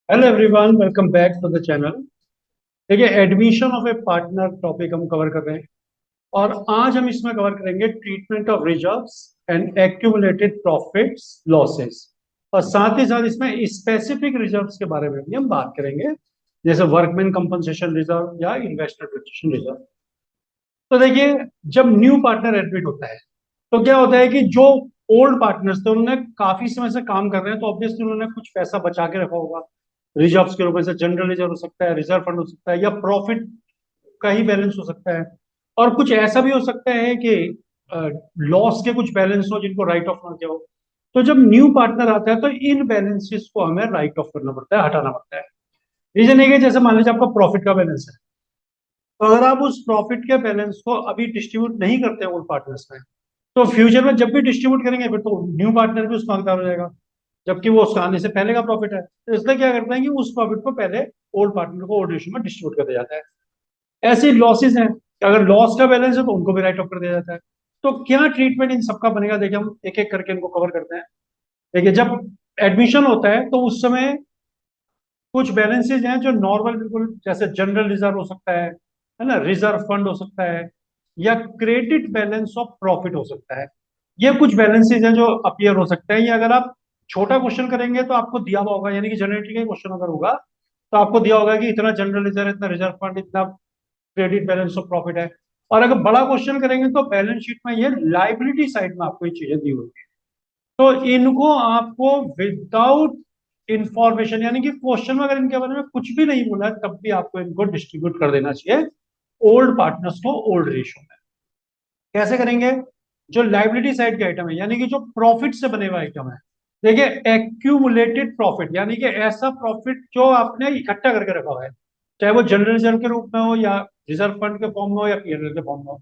Hello everyone, welcome back to the channel. देखिए, admission of a partner topic हम cover कर रहे हैं और आज हम इसमें कवर करेंगे treatment of reserves and accumulated profits losses. और साथ ही साथ इसमें स्पेसिफिक रिजर्व्स के बारे में भी हम बात करेंगे, जैसे वर्कमैन कंपनसेशन रिजर्व या इन्वेस्टर ट्रांजेक्शन रिजर्व। तो देखिए, जब न्यू पार्टनर एडमिट होता है तो क्या होता है कि जो ओल्ड पार्टनर्स थे उन्होंने काफी समय से काम कर रहे हैं, तो ऑब्वियसली उन्होंने कुछ पैसा बचा के रखा होगा रिजर्व्स के रूप में। से जनरल रिजर्व हो सकता है, रिजर्व फंड हो सकता है, या प्रॉफिट का ही बैलेंस हो सकता है। और कुछ ऐसा भी हो सकता है कि लॉस के कुछ बैलेंस हो जिनको राइट ऑफ ना किया हो। तो जब न्यू पार्टनर आता है तो इन बैलेंसेस को हमें राइट ऑफ करना पड़ता है, हटाना पड़ता है। रीजन है कि जैसे मान लीजिए आपका प्रॉफिट का बैलेंस है, तो अगर आप उस प्रॉफिट के बैलेंस को अभी डिस्ट्रीब्यूट नहीं करते हैं उन पार्टनर्स में, तो फ्यूचर में जब भी डिस्ट्रीब्यूट करेंगे फिर तो न्यू पार्टनर भी उसका हकदार हो जाएगा, जबकि वो उसका आने से पहले का प्रॉफिट है। तो इसलिए क्या करते हैं कि उस प्रॉफिट को पहले ओल्ड पार्टनर को ओल्ड रेशियो में डिस्ट्रीब्यूट कर दिया जाता है। ऐसी लॉसेज हैं कि अगर लॉस का बैलेंस है तो उनको भी राइट ऑफ कर दिया जाता है। तो क्या ट्रीटमेंट इन सबका बनेगा, देखिए हम एक एक करके इनको कवर करते हैं। देखिए, जब एडमिशन होता है तो उस समय कुछ बैलेंसेज हैं जो नॉर्मल, बिल्कुल जैसे जनरल रिजर्व हो सकता है ना, रिजर्व फंड हो सकता है, या क्रेडिट बैलेंस ऑफ प्रॉफिट हो सकता है। ये कुछ बैलेंसेज हैं जो अपीयर हो सकते हैं। ये अगर आप छोटा क्वेश्चन करेंगे तो आपको दिया हुआ होगा, यानी कि जनरेटिंग का क्वेश्चन अगर होगा तो आपको दिया होगा कि इतना जनरल रिजर्व, इतना रिजर्व फंड, इतना क्रेडिट बैलेंस ऑफ प्रॉफिट है। और अगर बड़ा क्वेश्चन करेंगे तो बैलेंस शीट में ये लाइबिलिटी साइड में आपको ये चीजें दी होगी। तो इनको आपको विदाउट इंफॉर्मेशन, यानी कि क्वेश्चन में अगर इनके बारे में कुछ भी नहीं बोला है, तब भी आपको इनको डिस्ट्रीब्यूट कर देना चाहिए ओल्ड पार्टनर्स को ओल्ड रेशियो में। कैसे करेंगे? जो लाइबिलिटी साइड के आइटम है, यानी कि जो प्रॉफिट से बने हुए आइटम है, देखिए एक्यूमुलेटेड प्रॉफिट, यानी कि ऐसा प्रॉफिट जो आपने इकट्ठा करके रखा हुआ है, चाहे वो जनरल रिजर्व के रूप में हो या रिजर्व फंड के फॉर्म में हो या पीएनएल के फॉर्म में हो,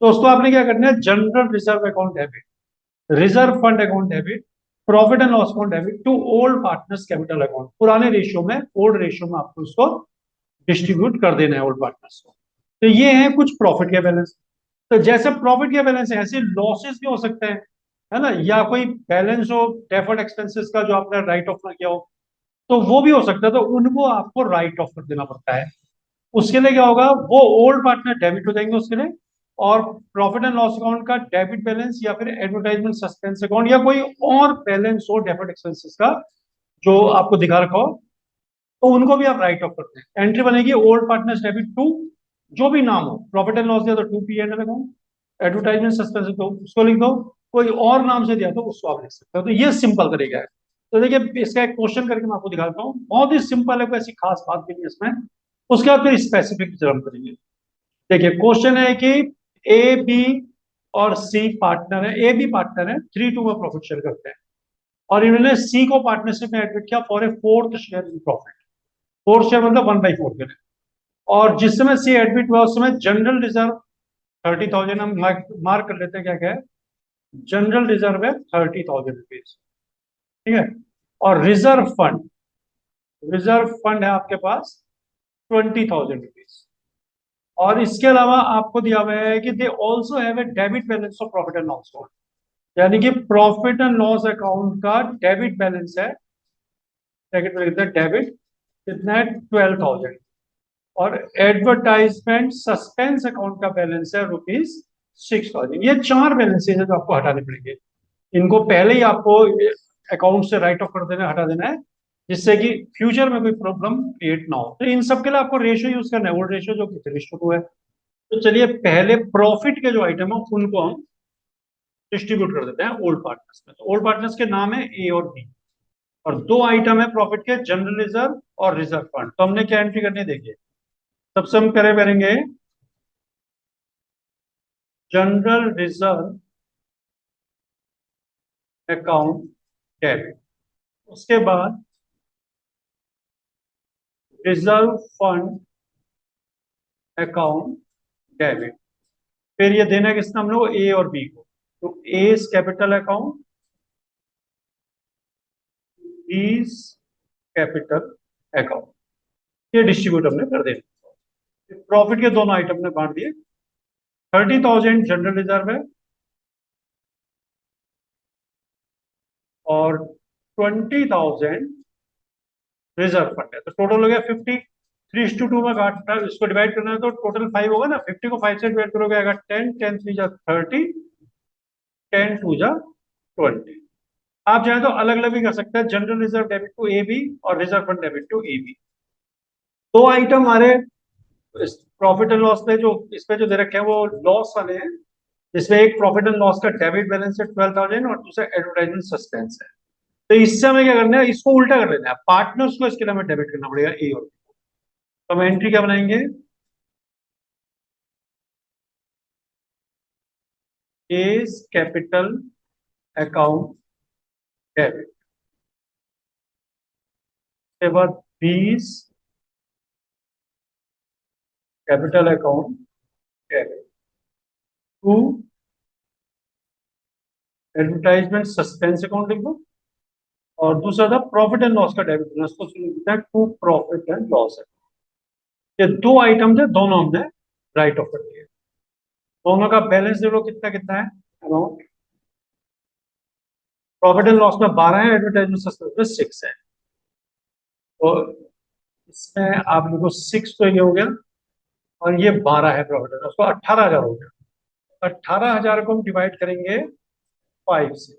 तो उसको आपने क्या करना है, general reserve account debit, reserve fund account debit, profit and loss account debit to old partners capital account, पुराने रेशियो में, ओल्ड रेशियो में आपको उसको डिस्ट्रीब्यूट कर देना है ओल्ड पार्टनर्स को। तो ये है कुछ प्रॉफिट के बैलेंस। तो जैसे प्रॉफिट के बैलेंस है, ऐसे लॉसेस भी हो सकते हैं, है ना, या कोई बैलेंस हो डेफर्ड एक्सपेंसेस का जो आपने राइट ऑफ ना किया हो, तो वो भी हो सकता है। तो उनको आपको राइट ऑफ कर देना पड़ता है। उसके लिए क्या होगा, वो ओल्ड पार्टनर डेबिट हो जाएंगे उसके लिए, और प्रॉफिट एंड लॉस अकाउंट का डेबिट बैलेंस या फिर एडवर्टाइजमेंट सस्पेंस अकाउंट या कोई और बैलेंस हो डेफर्ड एक्सपेंसेस का जो आपको दिखा रखा हो, तो उनको भी आप राइट ऑफ करते हैं। एंट्री बनेगी ओल्ड पार्टनर्स डेबिट टू, जो भी नाम हो, प्रॉफिट एंड लॉस दिया तो to P and L account, advertisement suspense तो उसको लिख दो, कोई और नाम से दिया तो उसको आप लिख सकते हो। तो ये सिंपल तरीका है। तो देखिए, इसका एक क्वेश्चन करके मैं आपको दिखाता हूँ, बहुत ही सिंपल है, कोई ऐसी खास बात भी नहीं है इसमें। उसके बाद फिर स्पेसिफिक जरूर करेंगे। देखिए, क्वेश्चन है कि ए बी और सी पार्टनर है, ए बी पार्टनर है, 3-2 में प्रॉफिट शेयर करते हैं, और इन्होंने सी को पार्टनरशिप में एडमिट किया for a fourth share in profit. Fourth share मतलब 1/4 में। और जिस समय सी एडमिट हुआ उस समय जनरल रिजर्व 30,000, हम मार्क कर लेते हैं क्या क्या है। जनरल रिजर्व है 30,000 रुपीज, ठीक है। और रिजर्व फंड है आपके पास 20,000 रुपीज। और इसके अलावा आपको दिया हुआ है कि they also have a debit balance of profit and loss account, यानी कि प्रॉफिट एंड लॉस अकाउंट का डेबिट बैलेंस है, ब्रैकेट में लिखते हैं डेबिट, कितना है, 12,000। और एडवर्टाइजमेंट सस्पेंस अकाउंट का बैलेंस है रुपीज 6,000। ये चार बैलेंसेज है जो आपको हटाने पड़ेंगे। इनको पहले ही आपको अकाउंट से राइट ऑफ कर देना, हटा देना है, जिससे कि फ्यूचर में कोई प्रॉब्लम क्रिएट ना हो। तो इन सब के लिए आपको रेशियो यूज करना है, ओल्ड रेशियो जो कि 3:2 है। तो चलिए, पहले प्रॉफिट के जो आइटम है उनको हम डिस्ट्रीब्यूट कर देते हैं ओल्ड पार्टनर्स में। तो ओल्ड पार्टनर्स के नाम है ए और बी, और दो आइटम है प्रॉफिट के, जनरल रिजर्व और रिजर्व फंड। तो हमने क्या एंट्री करनी है, देखिए सबसे हम करेंगे जनरल रिजर्व अकाउंट डेबिट, उसके बाद रिजर्व फंड अकाउंट डेबिट। फिर ये देना है किसने, हम लोग ए और बी को। तो एस कैपिटल अकाउंट, बीस कैपिटल अकाउंट, ये डिस्ट्रीब्यूट हमने कर देना। प्रॉफिट के दोनों आइटम ने बांट दिए। 30,000 जनरल रिजर्व है और 20,000 रिजर्व फंड है। तो टोटल हो गया 50। 3:2 में काटना, इसको डिवाइड करना है तो टोटल 5 होगा ना। 50 को 5 से डिवाइड करोगे आएगा 10, 10 3 जा 30, 10 2 जा 20। आप चाहें तो अलग अलग भी कर सकते हैं, general reserve debit to A B और reserve fund debit to A B. दो आइटम हमारे प्रॉफिट एंड लॉस पे जो इस पे जो दे रखे हैं वो लॉस वाले हैं, जिसमें एक प्रॉफिट एंड लॉस का डेबिट बैलेंस है 12,000 और दूसरा एडवर्टाइजमेंट सस्पेंस है। तो इससे हमें क्या करना है, इसको उल्टा कर लेना है, पार्टनर्स को इसके लिए हमें डेबिट करना पड़ेगा ए और बी। तो हम एंट्री क्या बनाएंगे, एज कैपिटल अकाउंट डेबिट, के बाद B's capital account debit to advertisement suspense account लिख दो। और दूसरा था प्रॉफिट एंड लॉस का डेबिट करना, उसको लिखना है टू प्रॉफिट एंड लॉस। ये दो आइटम थे, दोनों हमने राइट ऑफ कर दिए। दोनों का बैलेंस दे लो कितना कितना है अमाउंट। प्रॉफिट एंड लॉस में 12 है, एडवर्टाइजमेंट सस्पेंस में 6 है। तो इसमें आप देखो 6 तो ये हो गया और ये 12 है प्रॉफिट एंड लॉस, तो 18,000 हो गया। 18,000 को हम डिवाइड करेंगे 5 से।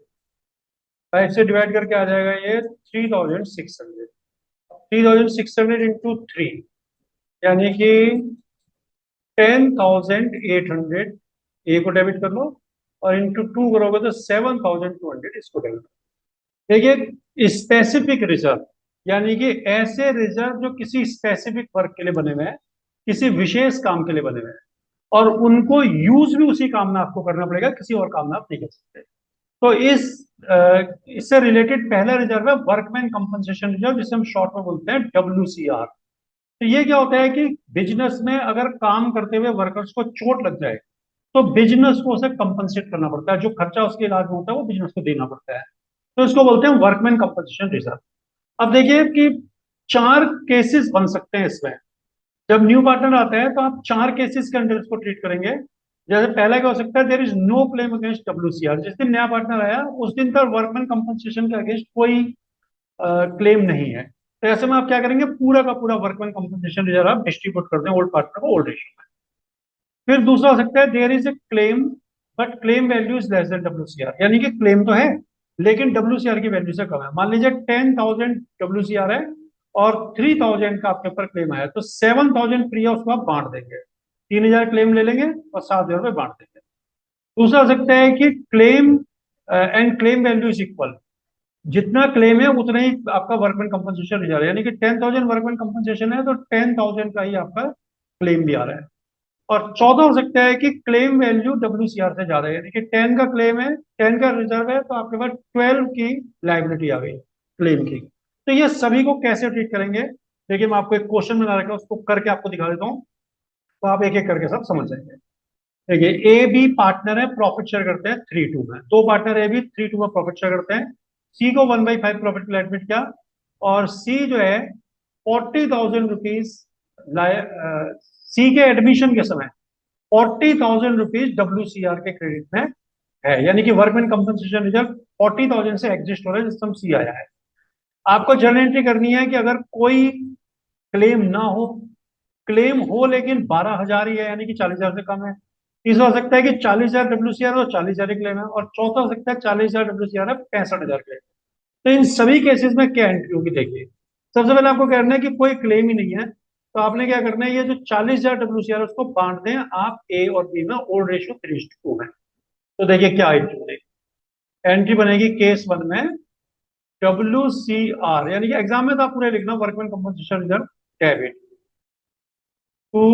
5 से डिवाइड करके आ जाएगा ये 3,600। 3,600 इंटू 3 यानी कि 10,800 ए को डेबिट कर लो और इंटू 2 करोगे तो 7,200 इसको डेबिट। देखिए स्पेसिफिक रिजर्व यानी कि ऐसे रिजर्व जो किसी स्पेसिफिक वर्क के लिए बने हुए हैं, किसी विशेष काम के लिए बने हुए हैं, और उनको यूज भी उसी काम में आपको करना पड़ेगा, किसी और काम में आप नहीं कर सकते। तो इससे रिलेटेड पहला रिजर्व है वर्कमैन कंपनसेशन रिजर्व, जिसे हम शॉर्ट में बोलते हैं WCR। तो ये क्या होता है कि बिजनेस में अगर काम करते हुए वर्कर्स को चोट लग जाए तो बिजनेस को उसे कंपनसेट करना पड़ता है, जो खर्चा उसके इलाज में होता है वो बिजनेस को देना पड़ता है। तो इसको बोलते हैं वर्कमैन कंपनसेशन रिजर्व। अब देखिए कि 4 केसेस बन सकते हैं इसमें। जब न्यू पार्टनर आता है तो आप 4 केसेस के अंदर इसको ट्रीट करेंगे। जैसे पहला क्या हो सकता है, there is no claim against WCR। जिस दिन नया पार्टनर आया उस दिन तक वर्कमैन कंपनसेशन के अगेंस्ट कोई क्लेम नहीं है। तो ऐसे में आप क्या करेंगे, पूरा का पूरा वर्कमैन कंपनसेशन रिजर्व आप डिस्ट्रीब्यूट कर दें ओल्ड पार्टनर को ओल्ड रेशियो में। फिर दूसरा हो सकता है there is a claim but claim value is less than WCR, यानी कि क्लेम तो है लेकिन WCR की वैल्यू से कम है। मान लीजिए 10,000 WCR है और 3,000 का आपके ऊपर क्लेम आया, तो 7,000 फ्री है, उसको आप बांट देंगे। 3,000 क्लेम ले लेंगे और 7,000 रुपये बांट देंगे। दूसरा हो सकता है कि claim and claim value is equal, जितना क्लेम है उतना ही आपका वर्कमैन कंपनसेशन रिजर्व है, यानी कि 10,000 वर्कमैन कंपनसेशन है तो 10,000 का ही आपका क्लेम भी आ रहा है। और चौथा हो सकता है कि क्लेम वैल्यू WCR से ज्यादा है, यानी कि 10 का क्लेम है, 10 का रिजर्व है, तो आपके पास 12 की लाइबिलिटी आ गई क्लेम की। तो ये सभी को कैसे ट्रीट करेंगे, देखिए मैं आपको एक क्वेश्चन बना रखा है, उसको करके आपको दिखा देता हूँ, तो आप एक एक करके सब समझ जाएंगे। देखिए ए बी पार्टनर है, प्रॉफिट शेयर करते हैं 3:2 में। दो पार्टनर ए बी 3:2 में प्रॉफिट शेयर करते हैं। सी को 1/5 प्रॉफिट के लिए एडमिट किया और सी जो है 40,000 रुपीज, सी के एडमिशन के समय 40,000 रुपीज WCR के क्रेडिट में है, यानी कि वर्कमैन कंपनसेशन रिजर्व 40,000 से एग्जिस्ट हो रहा है जिससे सी आया है। आपको जर्नल एंट्री करनी है कि अगर कोई क्लेम ना हो, क्लेम हो लेकिन 12,000 ही है, यानी कि 40,000 से कम है। तीसरा हो सकता है कि 40,000 WCR और 40,000 क्लेम है, और चौथा हो सकता है 40,000 WCR है 65,000 क्लेम। तो इन सभी केसेस में क्या एंट्री होगी, देखिए सबसे पहले आपको कहना है कि कोई क्लेम ही नहीं है, तो आपने क्या करना है, ये जो 40,000 WCR उसको बांट दें आप ए और बी में ओल्ड रेशियो 3:2 में। तो देखिए क्या एंट्री बनेगी, एंट्री बनेगी केस 1 में WCR, यानी कि एग्जाम में तो आप पूरे लिखना workman compensation reserve debit to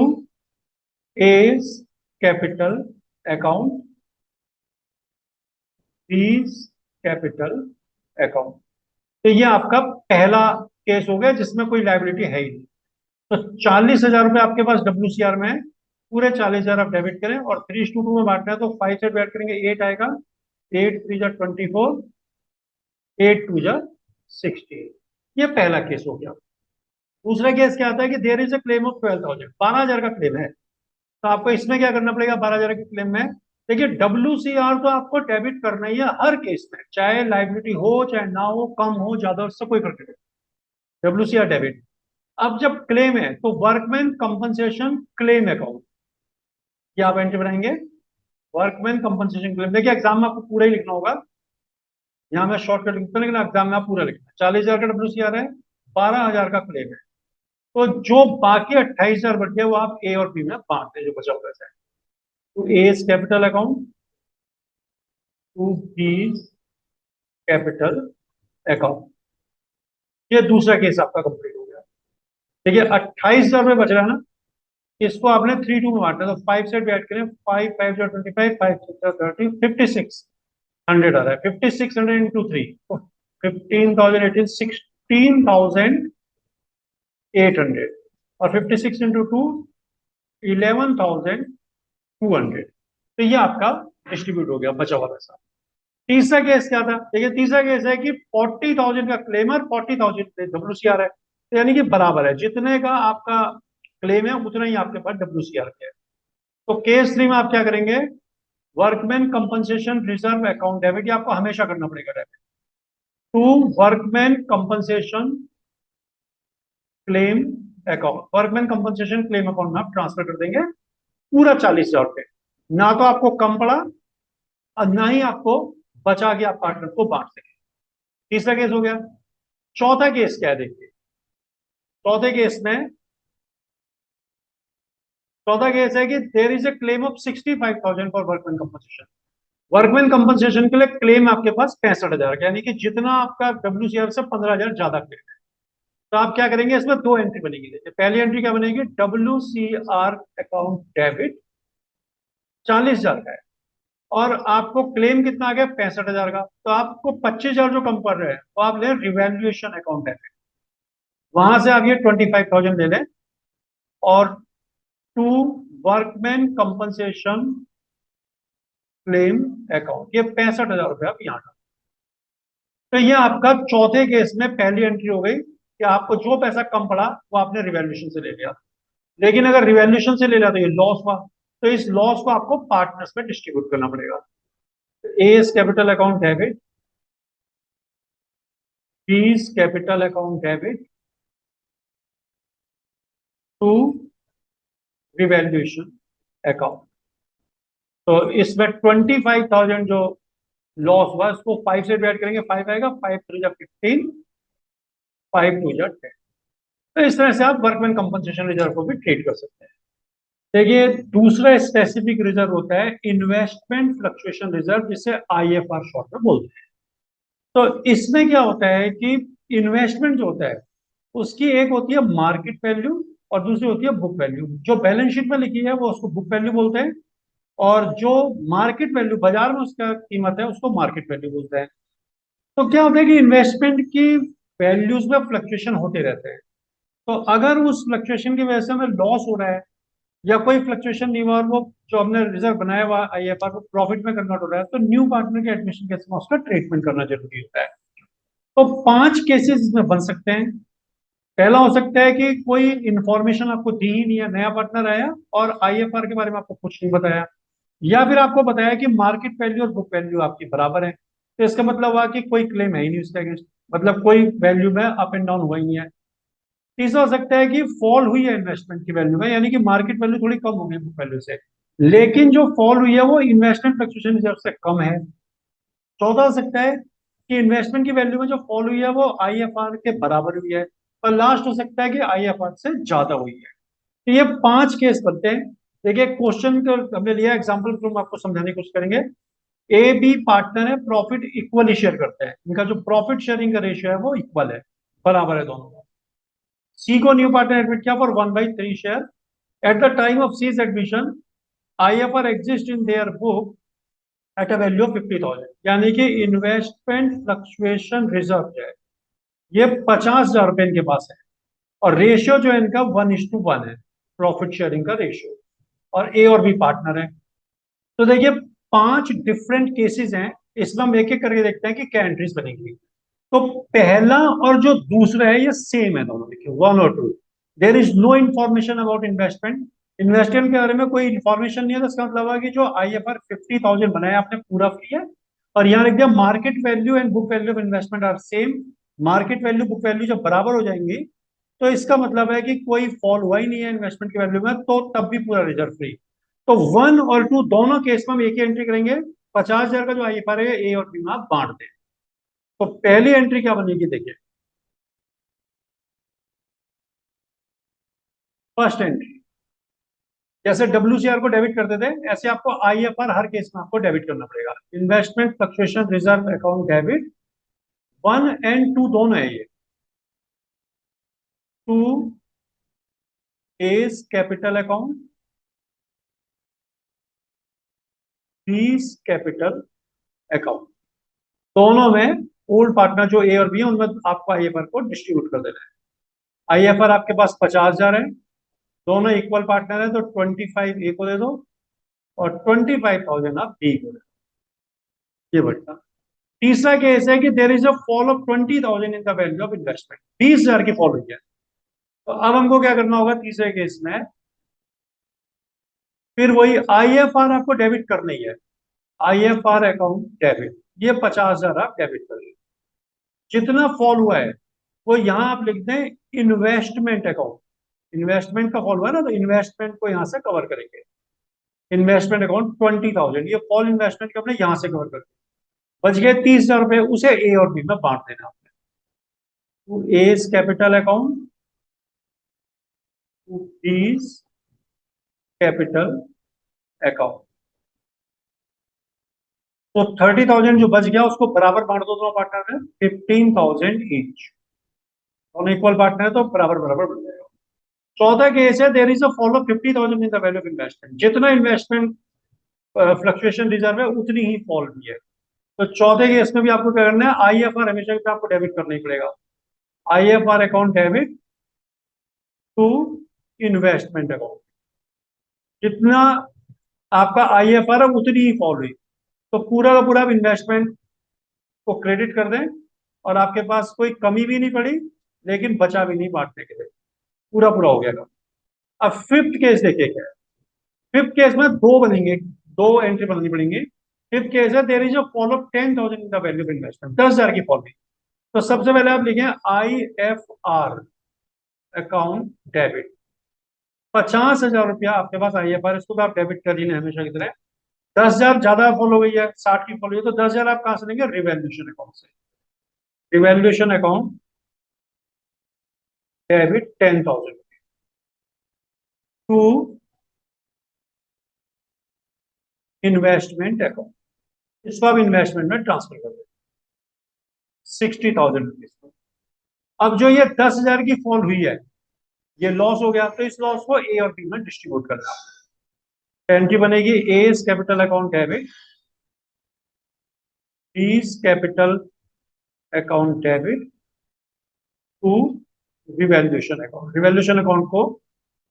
A's capital account B's capital account. तो ये आपका पहला केस हो गया जिसमें कोई लाइबिलिटी है ही नहीं। तो 40,000 रुपये आपके पास WCR में है, पूरे 40,000 आप डेबिट करें और 3:2 में बांटना है, तो 5 से डिवाइड करेंगे 8 आएगा, 8 3 जा 24, 8 2 जा 16। ये पहला केस हो गया। दूसरा केस क्या आता है कि there is a claim of 12,000, 12,000 का क्लेम है, तो आपको इसमें क्या करना पड़ेगा, 12,000 के क्लेम में देखिए WCR तो आपको डेबिट करना ही है हर केस में, चाहे लाइबिलिटी हो चाहे ना हो, कम हो ज्यादा, उससे कोई फर्क नहीं। WCR debit. अब जब क्लेम है तो वर्कमैन कंपनसेशन क्लेम अकाउंट, ये आप एंट्री बनाएंगे। वर्कमैन कंपनसेशन क्लेम, देखिए एग्जाम में आपको पूरा ही लिखना होगा, यहाँ मैं शॉर्टकट लिखता हूँ, लेकिन एग्जाम में आप पूरा लिखना है। 40,000 का WCR है, 12,000 का क्लेम है, तो जो बाकी 28,000 बच गया वो आप ए और बी में बांट दें, जो बचा हुआ है। तो A is capital account, to B capital account. ये दूसरा केस आपका कंप्लीट हो गया। देखिए 28,000 रुपये बच रहा है ना, इसको आपने 3 2 में बांटना, तो 5 से ऐड करें, 5 5 जो 25, 5 6 30, 5600 आ रहा है। 5600 इंटू 3, 15,018, 16,800, और 56 इंटू 2, 11,200। तो ये आपका डिस्ट्रीब्यूट हो गया बचा हुआ पैसा। तीसरा केस क्या था, देखिए तीसरा केस है कि 40,000 का क्लेम है, 40,000 WCR है, तो यानी कि बराबर है, जितने का आपका क्लेम है उतना ही आपके पास WCR है। तो केस 3 में आप क्या करेंगे, workman compensation reserve account debit, ये आपको हमेशा करना पड़ेगा debit, to workman compensation claim account. Workman compensation claim account में आप ट्रांसफर कर देंगे पूरा 40,000 रुपये, ना तो आपको कम पड़ा और ना ही आपको बचा के आप पार्टनर को बांट सके। तीसरा केस हो गया। चौथा केस क्या है, देखिए चौथे केस में, चौथा केस है कि there is a claim of 65,000 for workman compensation. Workman compensation के लिए क्लेम आपके पास 65,000 का, यानी कि जितना आपका WCR से 15,000 ज्यादा क्लेम है। तो आप क्या करेंगे, इसमें दो एंट्री बनेगी। देखिए पहली एंट्री क्या बनेगी, WCR अकाउंट डेबिट 40,000 का है, और आपको क्लेम कितना आ गया 65,000 का, तो आपको 25,000 जो कम पड़ रहे हैं तो आप ले रिवैल्यूएशन अकाउंट डेबिट, वहां से आप ये 25,000 ले लें, और to workman compensation claim account, ये 65,000 रुपये आप यहाँ। तो ये आपका चौथे केस में पहली एंट्री हो गई कि आपको जो पैसा कम पड़ा वो आपने रिवैल्यूएशन से ले लिया, लेकिन अगर रिवैल्यूएशन से ले लिया तो ये लॉस हुआ, तो इस लॉस को आपको पार्टनर्स में डिस्ट्रीब्यूट करना पड़ेगा। A is capital account debit, B is capital account debit, to revaluation account. तो इसमें 25,000 जो लॉस हुआ इसको 5 से डिवाइड करेंगे, 5 आएगा, 5 3 जा 15, 5 2 जा 10। तो इस तरह से आप वर्कमैन कंपनसेशन रिजर्व को भी ट्रीट कर सकते हैं। देखिए दूसरा स्पेसिफिक रिजर्व होता है इन्वेस्टमेंट फ्लक्चुएशन रिजर्व, जिसे IFR शॉर्ट में बोलते हैं। तो इसमें क्या होता है कि इन्वेस्टमेंट जो होता है उसकी एक होती है मार्केट वैल्यू और दूसरी होती है बुक वैल्यू। जो बैलेंस शीट में लिखी है वो उसको बुक वैल्यू बोलते हैं, और जो मार्केट वैल्यू बाजार में उसका कीमत है उसको मार्केट वैल्यू बोलते हैं। तो क्या होता है कि इन्वेस्टमेंट की वैल्यूज में फ्लक्चुएशन होते रहते हैं, तो अगर उस फ्लक्चुएशन की वजह से हमें लॉस हो रहा है या कोई फ्लक्चुएशन नहीं हुआ और वो जो हमने रिजर्व बनाया हुआ IFR को प्रॉफिट में कन्वर्ट हो रहा है, तो न्यू पार्टनर के एडमिशन केस में उसका ट्रीटमेंट करना जरूरी होता है। तो 5 केसेस इसमें बन सकते हैं। पहला हो सकता है कि कोई इंफॉर्मेशन आपको दी ही नहीं है, नया पार्टनर आया और IFR के बारे में आपको कुछ नहीं बताया, या फिर आपको बताया कि मार्केट वैल्यू और बुक वैल्यू आपकी बराबर है, तो इसका मतलब हुआ कि कोई क्लेम है ही नहीं उसके अगेंस्ट, मतलब कोई वैल्यू में अप एंड डाउन हुआ ही नहीं है। तीसरा हो सकता है कि फॉल हुई है इन्वेस्टमेंट की वैल्यू में, यानी कि मार्केट वैल्यू थोड़ी कम हो गई बुक वैल्यू से, लेकिन जो फॉल हुई है वो इन्वेस्टमेंट फ्लक्चुएशन रिजर्व से कम है। चौथा हो सकता है कि इन्वेस्टमेंट की वैल्यू में जो फॉल हुई है वो IFR के बराबर हुई है, और लास्ट हो सकता है कि IFR से ज्यादा हुई है। तो ये 5 केस बनते हैं। देखिए क्वेश्चन को हमने लिया एग्जाम्पल के, हम आपको समझाने की कोशिश करेंगे। ए बी पार्टनर है, प्रॉफिट इक्वली शेयर करते हैं, इनका जो प्रॉफिट शेयरिंग का रेशियो है वो इक्वल है, बराबर है दोनों का। सी को न्यू पार्टनर एडमिट किया for 1/3 share. At the time of C's admission IFR exist in their book at a value of 50,000, यानी कि इन्वेस्टमेंट फ्लक्चुएशन रिजर्व जो है ये 50,000 रुपए इनके पास है, और रेशियो जो है इनका 1:1 है, प्रॉफिट शेयरिंग का रेशियो, और ए और बी पार्टनर है। तो देखिए 5 डिफरेंट केसेस हैं, इसमें हम एक एक करके देखते हैं कि क्या एंट्रीज बनेंगी। तो पहला और जो दूसरा है ये सेम है दोनों, देखिए 1 और 2। There is no information about investment, investment के बारे में कोई इंफॉर्मेशन नहीं है, तो इसका मतलब है कि जो IFR 50,000 बनाया आपने पूरा फ्री है, और यहाँ लिख दिया market value and book value of investment are same, market value book value जब बराबर हो जाएंगी तो इसका मतलब है कि कोई फॉल हुआ ही नहीं है इन्वेस्टमेंट की वैल्यू में, तो तब भी पूरा रिजर्व फ्री। तो 1 और 2 दोनों केस में हम एक ही एंट्री करेंगे। 50,000 का जो IFR है ए और बी में आप बांट दें। तो पहली एंट्री क्या बनेगी देखिए। फर्स्ट एंट्री जैसे WCR को डेबिट करते थे ऐसे आपको IFR हर केस में आपको डेबिट करना पड़ेगा। Investment fluctuation reserve account debit 1 और 2 दोनों है ये। 2 is capital account, 3 capital account. दोनों में ओल्ड पार्टनर जो ए और बी है उनमें आपको IFR को डिस्ट्रीब्यूट कर देना है। IFR आपके पास 50,000 है, दोनों इक्वल पार्टनर है तो 25 ए को दे दो और 25,000 आप बी को दे दो। ये बढ़ता। तीसरा केस है कि there is a fall of 20,000 in the value of investment. 20,000 की फॉल हुई है, तो अब हमको क्या करना होगा तीसरे केस में, फिर वही IFR आपको डेबिट करना ही है। IFR अकाउंट डेबिट, ये 50,000 आप डेबिट करिए। जितना फॉल हुआ है वो यहां आप लिख दें इन्वेस्टमेंट अकाउंट। इन्वेस्टमेंट का फॉल हुआ है ना, तो इन्वेस्टमेंट को यहां से कवर करेंगे। इन्वेस्टमेंट अकाउंट 20,000, ये फॉल इन्वेस्टमेंट के अपने यहां से कवर करेंगे। बच गए 30,000 रुपए, उसे ए और बी में बांट देना आपने। To A's capital account, to B's capital account. तो 30,000 जो बच गया उसको बराबर बांट दो दोनों पार्टनर में, 15,000 ईच। दोनों इक्वल पार्टनर है तो बराबर बराबर बन जाएगा। चौथा केस है there is a fall of 50,000 in the value of investment. जितना इन्वेस्टमेंट फ्लक्चुएशन रिजर्व है उतनी ही फॉल भी है। तो चौथे केस में भी आपको क्या करना है, IFR हमेशा की तरह आपको डेबिट करना ही पड़ेगा। IFR account debit to investment account. जितना आपका IFR है उतनी ही फॉल हुई, तो पूरा का पूरा इन्वेस्टमेंट को क्रेडिट कर दें और आपके पास कोई कमी भी नहीं पड़ी लेकिन बचा भी नहीं बांटने के लिए, पूरा पूरा हो गया। अब फिफ्थ केस देखिए क्या है। फिफ्थ केस में दो बनेंगे, दो एंट्री बनानी पड़ेंगे। फिफ्थ केस है there is a fall of 10,000 in the value of investment. 10,000 की फॉल हुई, तो सबसे पहले आप लिखें IFR अकाउंट डेबिट। 50,000 रुपया आपके पास IFR, इसको भी आप डेबिट कर लेना हमेशा की तरह। 10,000 ज्यादा फॉल हो गई है, 60 की फॉल हुई है, तो 10,000 आप कहां से लेंगे, रिवैल्यूएशन अकाउंट से। Revaluation account debit 10,000 to investment account. इसको आप इन्वेस्टमेंट में ट्रांसफर कर दें 60,000 रुपीज। अब जो ये 10,000 की फॉल हुई है, ये लॉस हो गया, तो इस लॉस को ए और बी में डिस्ट्रीब्यूट करना। एंट्री बनेगी as capital account debit, B's capital account debit to revaluation account. Revaluation account को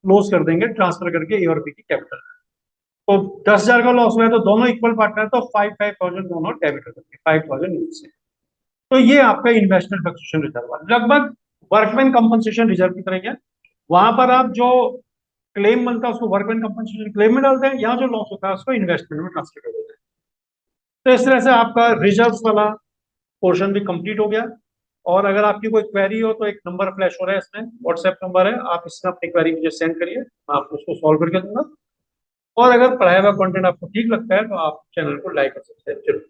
क्लोज कर देंगे ट्रांसफर करके ए और बी की कैपिटल। तो 10,000 का लॉस हुआ है तो दोनों इक्वल पार्टनर, तो 5,000 दोनों डेबिट हो जाएंगे, 5,000 ईच से। तो ये आपका इन्वेस्टमेंट फ्लक्चुएशन रिजर्व लगभग वर्कमैन कंपनसेशन रिजर्व की तरह है। वहां पर आप जो क्लेम बनता है उसको वर्कमैन कंपनसेशन क्लेम में डालते हैं, यहाँ जो लॉस होता है उसको इन्वेस्टमेंट में ट्रांसफर कर देते हैं। तो इस तरह से आपका रिजर्व वाला पोर्शन भी कंप्लीट हो गया। और अगर आपकी कोई क्वेरी हो तो एक नंबर फ्लैश हो रहा है इसमें, व्हाट्सएप नंबर है, आप इसमें अपनी क्वेरी मुझे सेंड करिए, मैं आपको उसको सॉल्व करके दूंगा। और अगर पढ़ाया हुआ कंटेंट आपको ठीक लगता है तो आप चैनल को लाइक कर सकते हैं जरूर।